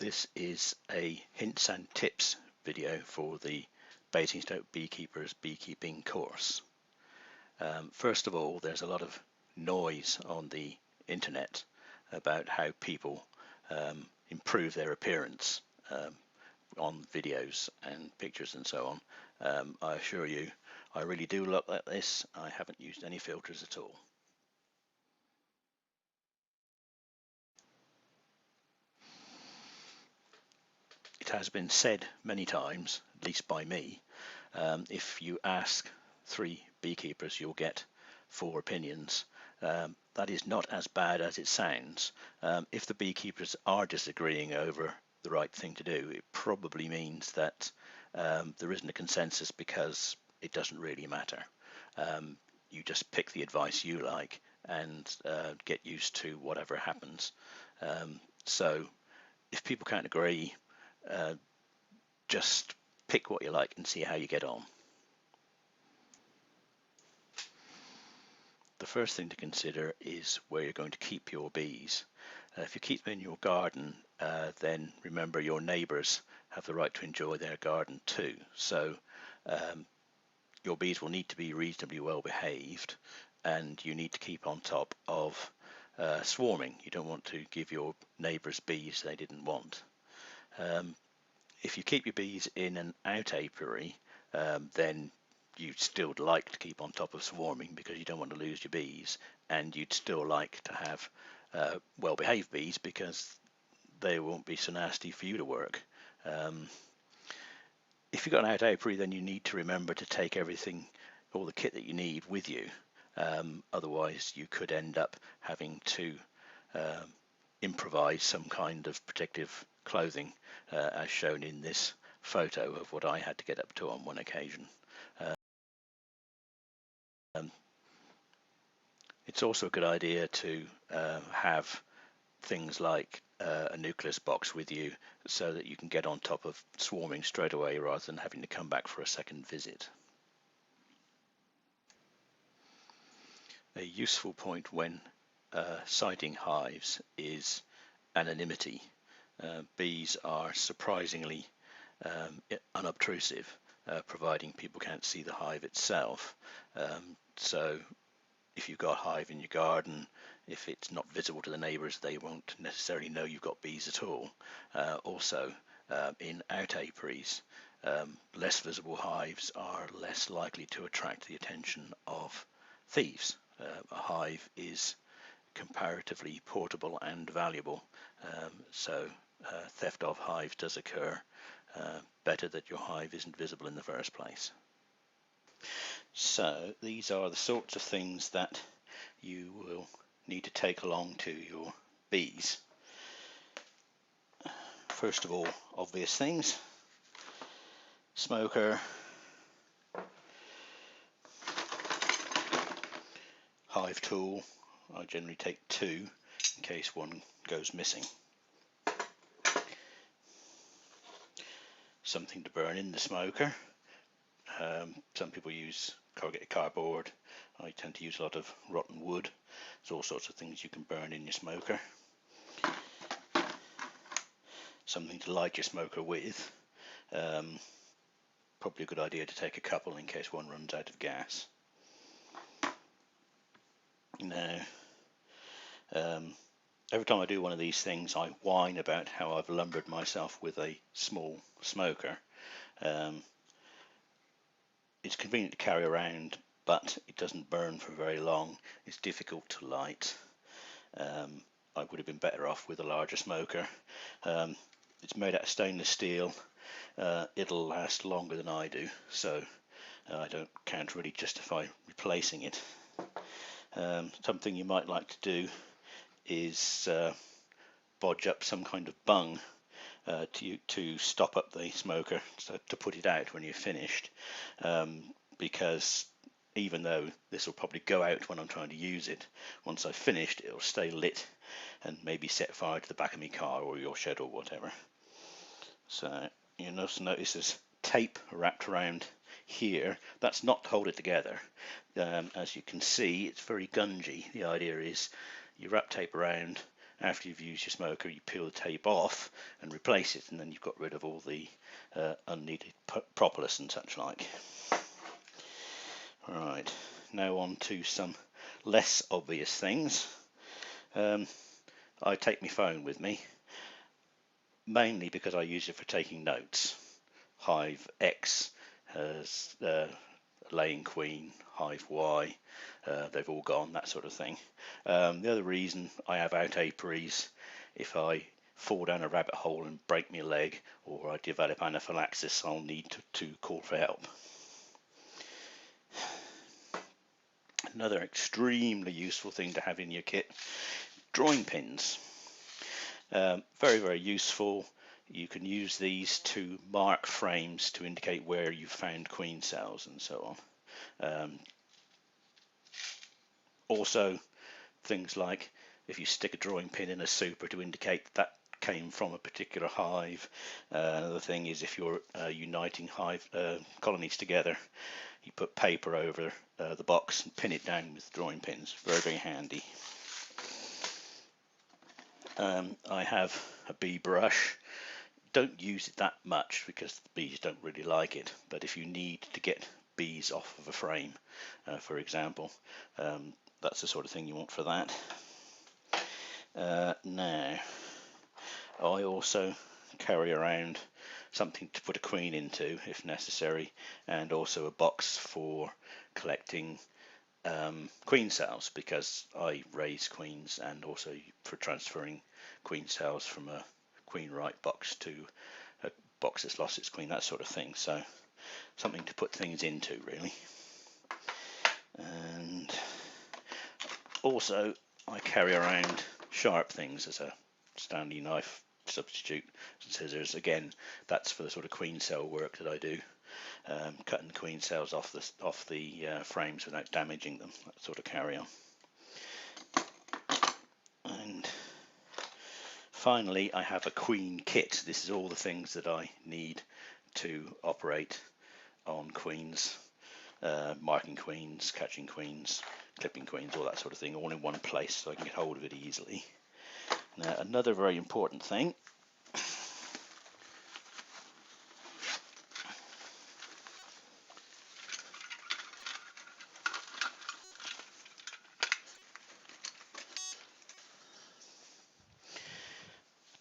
This is a hints and tips video for the Basingstoke Beekeepers Beekeeping course. First of all, there's a lot of noise on the internet about how people improve their appearance on videos and pictures and so on. I assure you, I really do look like this. I haven't used any filters at all. It has been said many times, at least by me, if you ask 3 beekeepers, you'll get 4 opinions. That is not as bad as it sounds. If the beekeepers are disagreeing over the right thing to do, it probably means that there isn't a consensus because it doesn't really matter. You just pick the advice you like and get used to whatever happens. So if people can't agree, just pick what you like and see how you get on. The first thing to consider is where you're going to keep your bees. If you keep them in your garden, then remember your neighbours have the right to enjoy their garden too. So your bees will need to be reasonably well behaved, and you need to keep on top of swarming. You don't want to give your neighbours bees they didn't want. If you keep your bees in an out apiary, then you'd still like to keep on top of swarming because you don't want to lose your bees, and you'd still like to have well-behaved bees because they won't be so nasty for you to work. If you've got an out apiary, then you need to remember to take everything, all the kit that you need with you. Otherwise, you could end up having to improvise some kind of protective clothing, as shown in this photo of what I had to get up to on one occasion. It's also a good idea to have things like a nucleus box with you so that you can get on top of swarming straight away rather than having to come back for a second visit. A useful point when siting hives is anonymity. Bees are surprisingly unobtrusive, providing people can't see the hive itself. So if you've got a hive in your garden, if it's not visible to the neighbours, they won't necessarily know you've got bees at all. Also, in out apiaries, less visible hives are less likely to attract the attention of thieves. A hive is comparatively portable and valuable, so theft of hives does occur. Better that your hive isn't visible in the first place. So these are the sorts of things that you will need to take along to your bees. First of all, obvious things: smoker, hive tool. I generally take 2 in case one goes missing. Something to burn in the smoker. Some people use corrugated cardboard. I tend to use a lot of rotten wood. There's all sorts of things you can burn in your smoker. Something to light your smoker with. Probably a good idea to take a couple in case one runs out of gas. Now, every time I do one of these things, I whine about how I've lumbered myself with a small smoker. It's convenient to carry around, but it doesn't burn for very long. It's difficult to light. I would have been better off with a larger smoker. It's made out of stainless steel. It'll last longer than I do, so I can't really justify replacing it. Something you might like to do is bodge up some kind of bung to stop up the smoker, so to put it out when you're finished, because even though this will probably go out when I'm trying to use it, once I've finished it'll stay lit and maybe set fire to the back of my car or your shed or whatever. So you'll notice there's tape wrapped around here. That's not to hold it together. As you can see, it's very gungy. The idea is you wrap tape around after you've used your smoker, you peel the tape off and replace it, and then you've got rid of all the unneeded propolis and such like. Right, now on to some less obvious things. I take my phone with me, mainly because I use it for taking notes. Hive X has laying queen, hive Y, they've all gone, that sort of thing. The other reason I have out apiaries, if I fall down a rabbit hole and break my leg, or I develop anaphylaxis, I'll need to call for help. Another extremely useful thing to have in your kit, drawing pins. Very, very useful. You can use these to mark frames to indicate where you've found queen cells and so on. Also, things like if you stick a drawing pin in a super to indicate that came from a particular hive. Another thing is if you're uniting hive colonies together, you put paper over the box and pin it down with drawing pins. Very, very handy. I have a bee brush. Don't use it that much because the bees don't really like it, but if you need to get bees off of a frame, for example, that's the sort of thing you want for that. Now, I also carry around something to put a queen into if necessary, and also a box for collecting queen cells, because I raise queens, and also for transferring queen cells from a queen right box to a box that's lost its queen, that sort of thing. So something to put things into, really. And also I carry around sharp things as a Stanley knife substitute, scissors. Again, that's for the sort of queen cell work that I do, cutting the queen cells off the frames without damaging them, that sort of carry on. And finally, I have a queen kit. This is all the things that I need to operate on queens, marking queens, catching queens, clipping queens, all that sort of thing, all in one place so I can get hold of it easily. Now, another very important thing,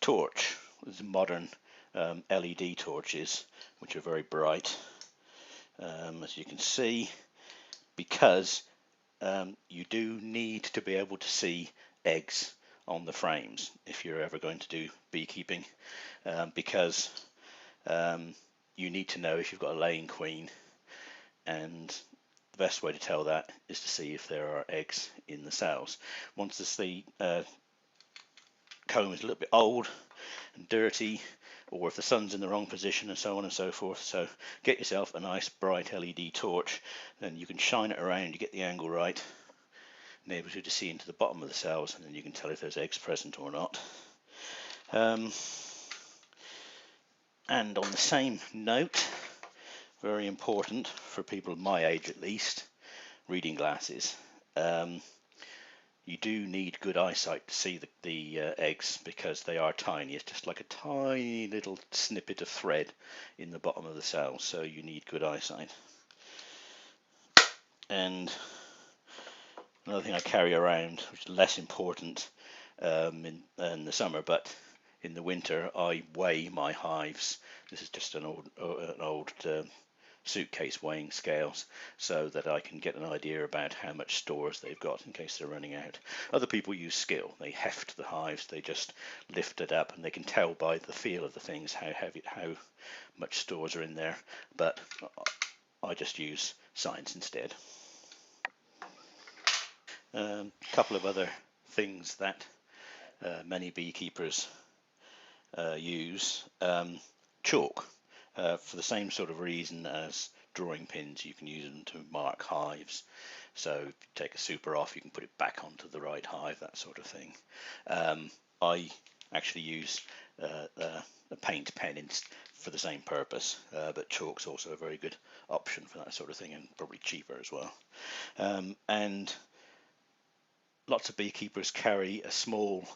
torch. There's modern LED torches which are very bright, as you can see, because you do need to be able to see eggs on the frames if you're ever going to do beekeeping, because you need to know if you've got a laying queen, and the best way to tell that is to see if there are eggs in the cells. Once the comb is a little bit old and dirty, or if the sun's in the wrong position, and so on and so forth. So get yourself a nice bright LED torch, then you can shine it around, you get the angle right, enables you to see into the bottom of the cells, and then you can tell if there's eggs present or not. And on the same note, very important for people my age at least, reading glasses. You do need good eyesight to see the eggs, because they are tiny. It's just like a tiny little snippet of thread in the bottom of the cell, so you need good eyesight. And another thing I carry around, which is less important in the summer, but in the winter I weigh my hives. This is just an old suitcase weighing scales, so that I can get an idea about how much stores they've got in case they're running out. Other people use skill. They heft the hives, they just lift it up, and they can tell by the feel of the things how much stores are in there, but I just use science instead. A couple of other things that many beekeepers use. Chalk. For the same sort of reason as drawing pins, you can use them to mark hives. So if you take a super off, you can put it back onto the right hive, that sort of thing. I actually use a paint pen for the same purpose, but chalk's also a very good option for that sort of thing, and probably cheaper as well. And lots of beekeepers carry a small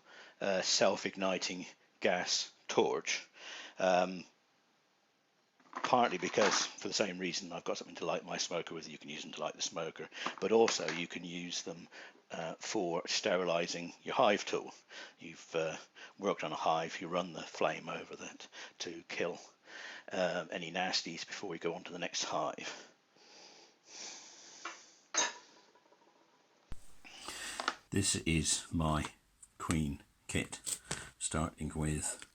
self-igniting gas torch. Partly because, for the same reason, I've got something to light my smoker with. You can use them to light the smoker, but also you can use them for sterilising your hive tool. You've worked on a hive, you run the flame over that to kill any nasties before we go on to the next hive. This is my queen kit, starting with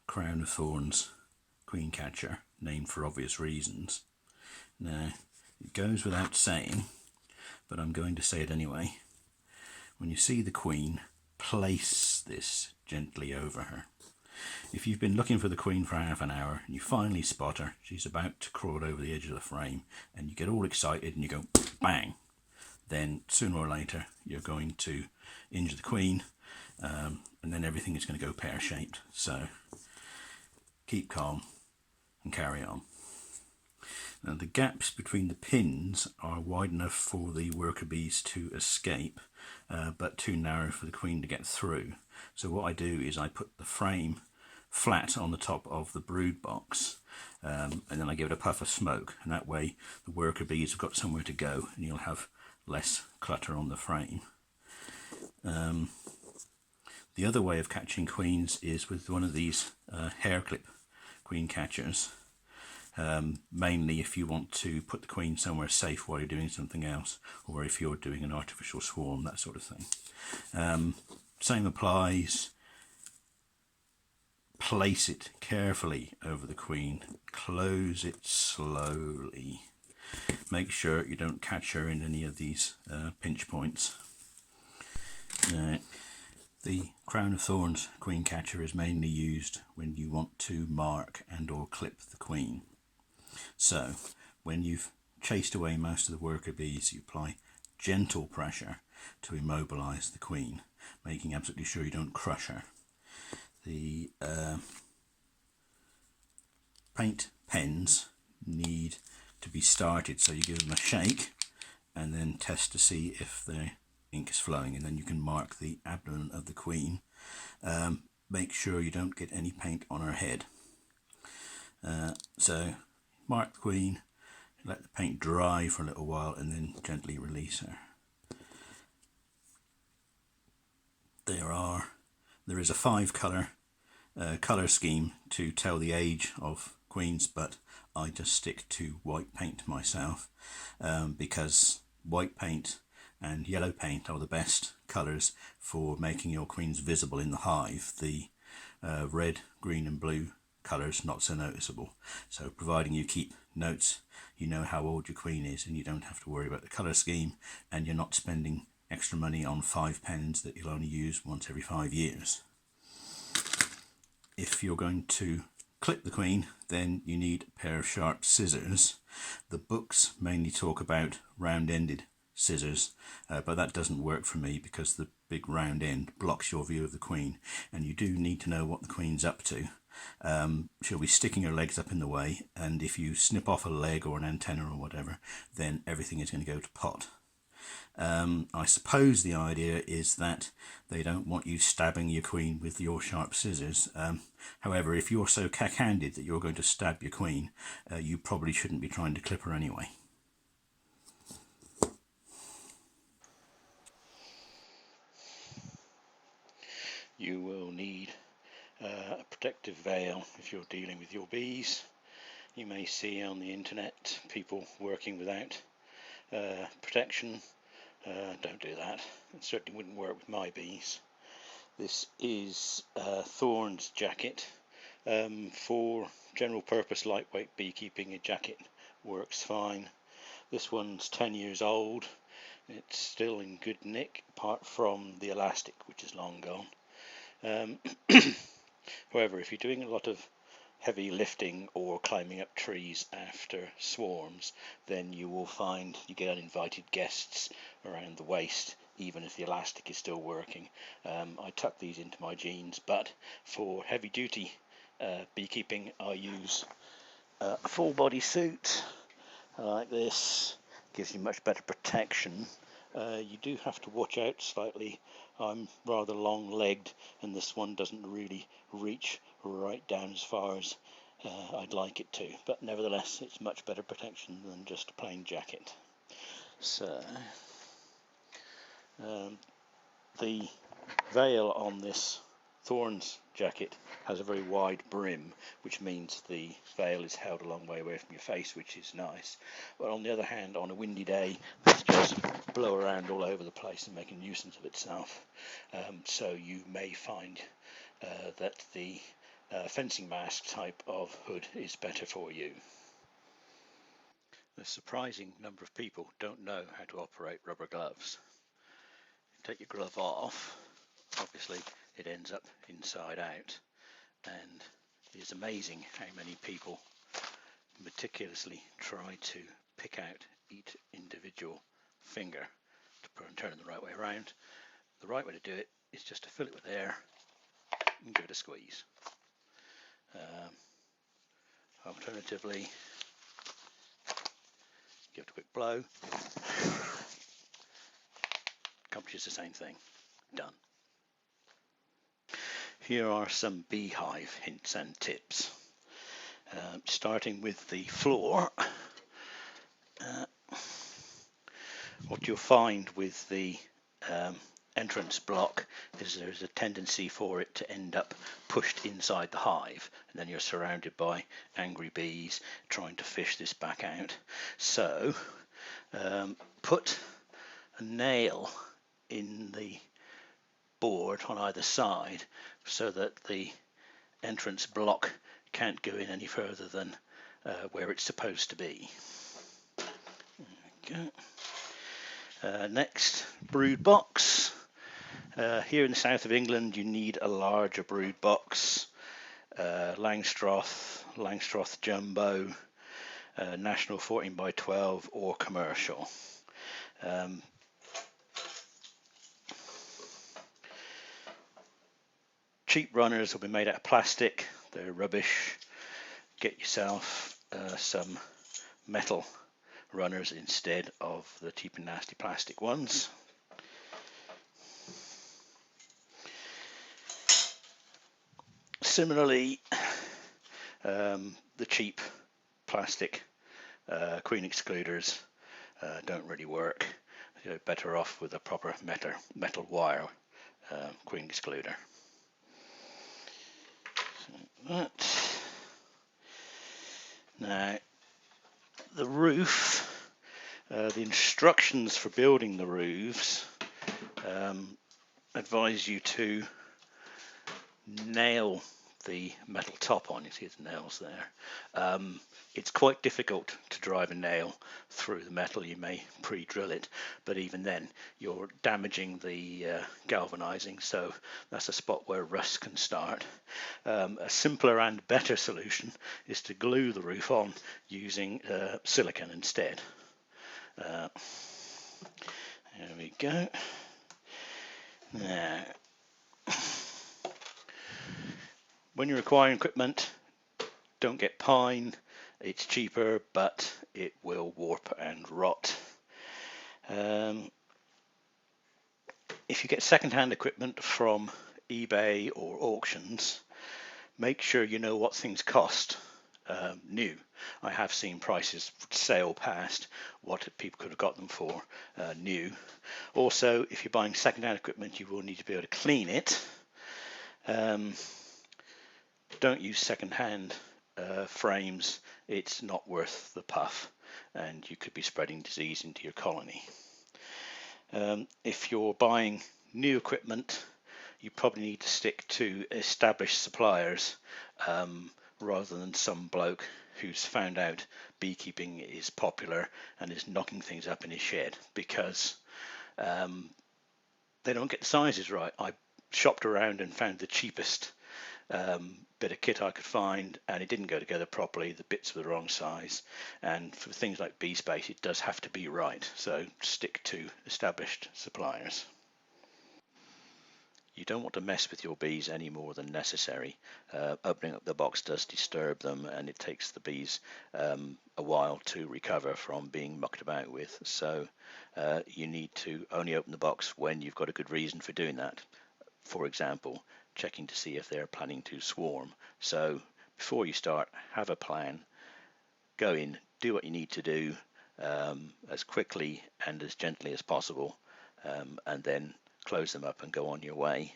Crown of Thorns queen catcher, named for obvious reasons. Now, it goes without saying, but I'm going to say it anyway. When you see the queen, place this gently over her. If you've been looking for the queen for half an hour and you finally spot her, she's about to crawl over the edge of the frame, and you get all excited and you go bang, then sooner or later you're going to injure the queen, and then everything is going to go pear-shaped. So keep calm and carry on. Now, the gaps between the pins are wide enough for the worker bees to escape, but too narrow for the queen to get through. So what I do is I put the frame flat on the top of the brood box, and then I give it a puff of smoke, and that way the worker bees have got somewhere to go and you'll have less clutter on the frame. The other way of catching queens is with one of these hair clip queen catchers, mainly if you want to put the queen somewhere safe while you're doing something else, or if you're doing an artificial swarm, that sort of thing. Same applies. Place it carefully over the queen, close it slowly, make sure you don't catch her in any of these pinch points. Now, the Crown of Thorns queen catcher is mainly used when you want to mark and or clip the queen. So when you've chased away most of the worker bees, you apply gentle pressure to immobilize the queen, making absolutely sure you don't crush her. The paint pens need to be started, so you give them a shake and then test to see if the ink is flowing, and then you can mark the abdomen of the queen. Make sure you don't get any paint on her head. So mark the queen, let the paint dry for a little while, and then gently release her. There is a 5-colour colour scheme to tell the age of queens, but I just stick to white paint myself, because white paint and yellow paint are the best colours for making your queens visible in the hive. The red, green and blue colours not so noticeable. So providing you keep notes, you know how old your queen is, and you don't have to worry about the colour scheme, and you're not spending extra money on 5 pens that you'll only use once every 5 years. If you're going to clip the queen, then you need a pair of sharp scissors. The books mainly talk about round-ended scissors, but that doesn't work for me because the big round end blocks your view of the queen, and you do need to know what the queen's up to. She'll be sticking her legs up in the way, and if you snip off a leg or an antenna or whatever, then everything is going to go to pot. I suppose the idea is that they don't want you stabbing your queen with your sharp scissors. However, if you're so cack-handed that you're going to stab your queen, you probably shouldn't be trying to clip her anyway. You will need a protective veil if you're dealing with your bees. You may see on the internet people working without protection. Don't do that. It certainly wouldn't work with my bees. This is Thorn's jacket. For general purpose lightweight beekeeping, a jacket works fine. This one's 10 years old. It's still in good nick, apart from the elastic, which is long gone. However, if you're doing a lot of heavy lifting or climbing up trees after swarms, then you will find you get uninvited guests around the waist, even if the elastic is still working. I tuck these into my jeans, but for heavy duty beekeeping I use a full body suit like this. Gives you much better protection. You do have to watch out slightly I'm rather long-legged, and this one doesn't really reach right down as far as I'd like it to, but nevertheless it's much better protection than just a plain jacket. So the veil on this Thorns jacket has a very wide brim, which means the veil is held a long way away from your face, which is nice. But on the other hand, on a windy day, this just blow around all over the place and make a nuisance of itself. So you may find that the fencing mask type of hood is better for you. A surprising number of people don't know how to operate rubber gloves. Take your glove off, obviously it ends up inside out, and it is amazing how many people meticulously try to pick out each individual finger to turn it the right way around. The right way to do it is just to fill it with air and give it a squeeze. Alternatively, give it a quick blow, accomplishes the same thing. Done. Here are some beehive hints and tips. Starting with the floor, what you'll find with the entrance block is there's a tendency for it to end up pushed inside the hive, and then you're surrounded by angry bees trying to fish this back out. So put a nail in the board on either side so that the entrance block can't go in any further than where it's supposed to be. There we go. Next, brood box. Here in the south of England you need a larger brood box. Langstroth Jumbo, National 14x12 or commercial. Cheap runners will be made out of plastic, they're rubbish. Get yourself some metal runners instead of the cheap and nasty plastic ones. Similarly, the cheap plastic queen excluders don't really work. You're better off with a proper metal wire queen excluder. So that. Now, the roof, the instructions for building the roofs advise you to nail the metal top on. You see the nails there. It's quite difficult to drive a nail through the metal. You may pre-drill it, but even then you're damaging the galvanizing, so that's a spot where rust can start. A simpler and better solution is to glue the roof on using silicone instead. There we go. Now, when you're acquiring equipment, don't get pine. It's cheaper, but it will warp and rot. If you get second-hand equipment from eBay or auctions, make sure you know what things cost new. I have seen prices sail past what people could have got them for new. Also, if you're buying second-hand equipment, you will need to be able to clean it. Don't use second-hand frames. It's not worth the puff, and you could be spreading disease into your colony. If you're buying new equipment, you probably need to stick to established suppliers rather than some bloke who's found out beekeeping is popular and is knocking things up in his shed, because they don't get the sizes right. I shopped around and found the cheapest bit of kit I could find, and it didn't go together properly. The bits were the wrong size, and for things like bee space it does have to be right, so stick to established suppliers. You don't want to mess with your bees any more than necessary. Opening up the box does disturb them, and it takes the bees a while to recover from being mucked about with. So you need to only open the box when you've got a good reason for doing that. For example, checking to see if they're planning to swarm. So before you start, have a plan, go in, do what you need to do as quickly and as gently as possible, and then close them up and go on your way.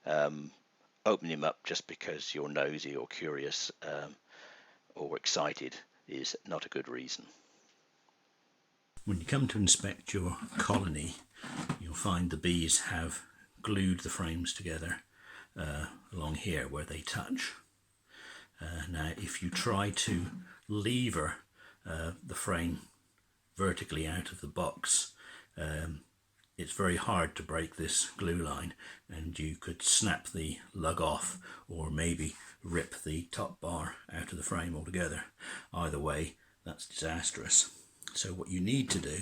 Opening them up just because you're nosy or curious or excited is not a good reason. When you come to inspect your colony, you'll find the bees have glued the frames together along here where they touch. Now, if you try to lever the frame vertically out of the box, it's very hard to break this glue line, and you could snap the lug off or maybe rip the top bar out of the frame altogether. Either way, that's disastrous. So what you need to do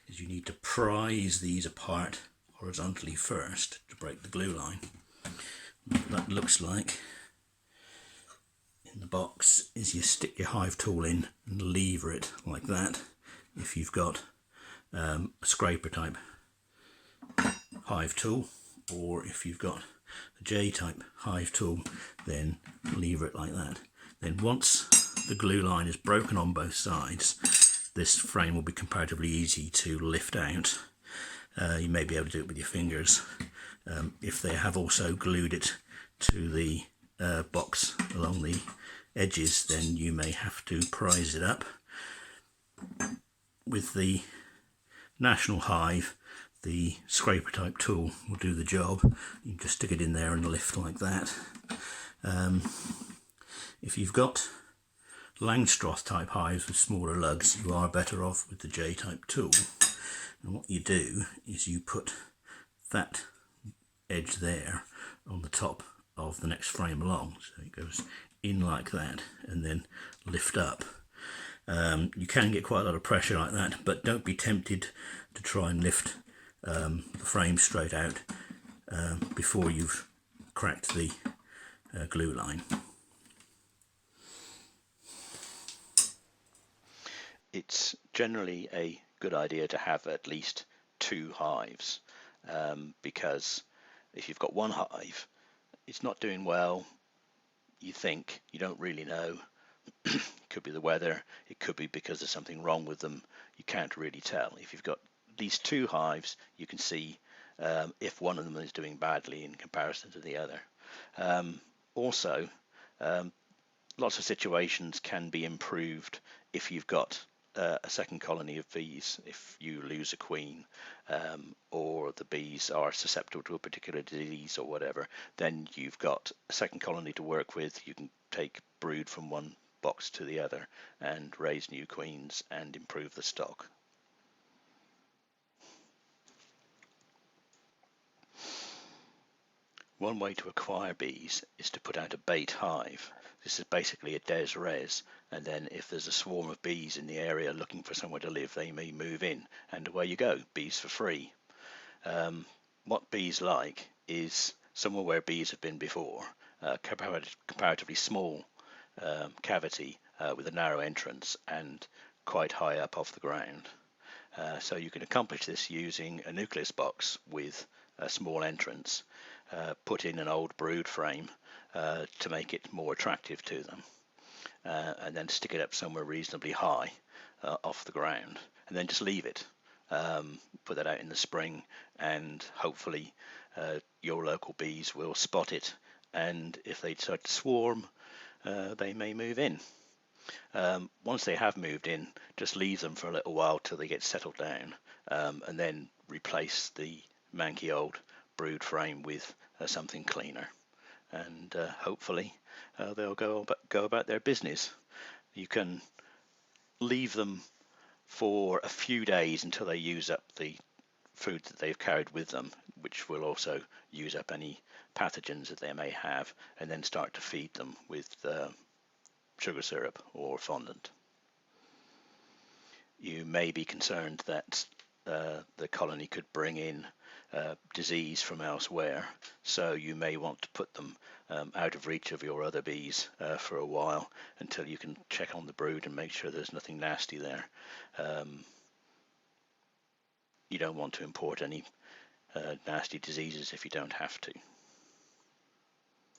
is you need to prise these apart horizontally first to break the glue line. What that looks like in the box is you stick your hive tool in and lever it like that. If you've got a scraper type hive tool, or if you've got a J type hive tool, then lever it like that. Then once the glue line is broken on both sides, this frame will be comparatively easy to lift out. You may be able to do it with your fingers. If they have also glued it to the box along the edges, then you may have to prise it up. With the National Hive, the scraper type tool will do the job. You can just stick it in there and lift like that. If you've got Langstroth type hives with smaller lugs, you are better off with the J type tool. And what you do is you put that edge there on the top of the next frame along, so it goes in like that and then lift up. You can get quite a lot of pressure like that, but don't be tempted to try and lift the frame straight out before you've cracked the glue line. It's generally a good idea to have at least 2 hives, because if you've got one hive, it's not doing well, you think, you don't really know. It could be the weather, it could be because there's something wrong with them, you can't really tell. If you've got these 2 hives, you can see if one of them is doing badly in comparison to the other. Also, lots of situations can be improved if you've got a second colony of bees. If you lose a queen, or the bees are susceptible to a particular disease or whatever, then you've got a second colony to work with. You can take brood from one box to the other and raise new queens and improve the stock. One way to acquire bees is to put out a bait hive. This is basically a des res, and then if there's a swarm of bees in the area looking for somewhere to live, they may move in, and away you go, bees for free. What bees like is somewhere where bees have been before, comparatively small cavity with a narrow entrance and quite high up off the ground. So you can accomplish this using a nucleus box with a small entrance, put in an old brood frame to make it more attractive to them, and then stick it up somewhere reasonably high off the ground, and then just leave it. Put that out in the spring, and hopefully your local bees will spot it, and if they decide to swarm, they may move in. Once they have moved in, just leave them for a little while till they get settled down, and then replace the manky old brood frame with something cleaner, and hopefully they'll go about their business. You can leave them for a few days until they use up the food that they've carried with them, which will also use up any pathogens that they may have, and then start to feed them with sugar syrup or fondant. You may be concerned that the colony could bring in disease from elsewhere, so you may want to put them out of reach of your other bees for a while until you can check on the brood and make sure there's nothing nasty there. You don't want to import any nasty diseases if you don't have to.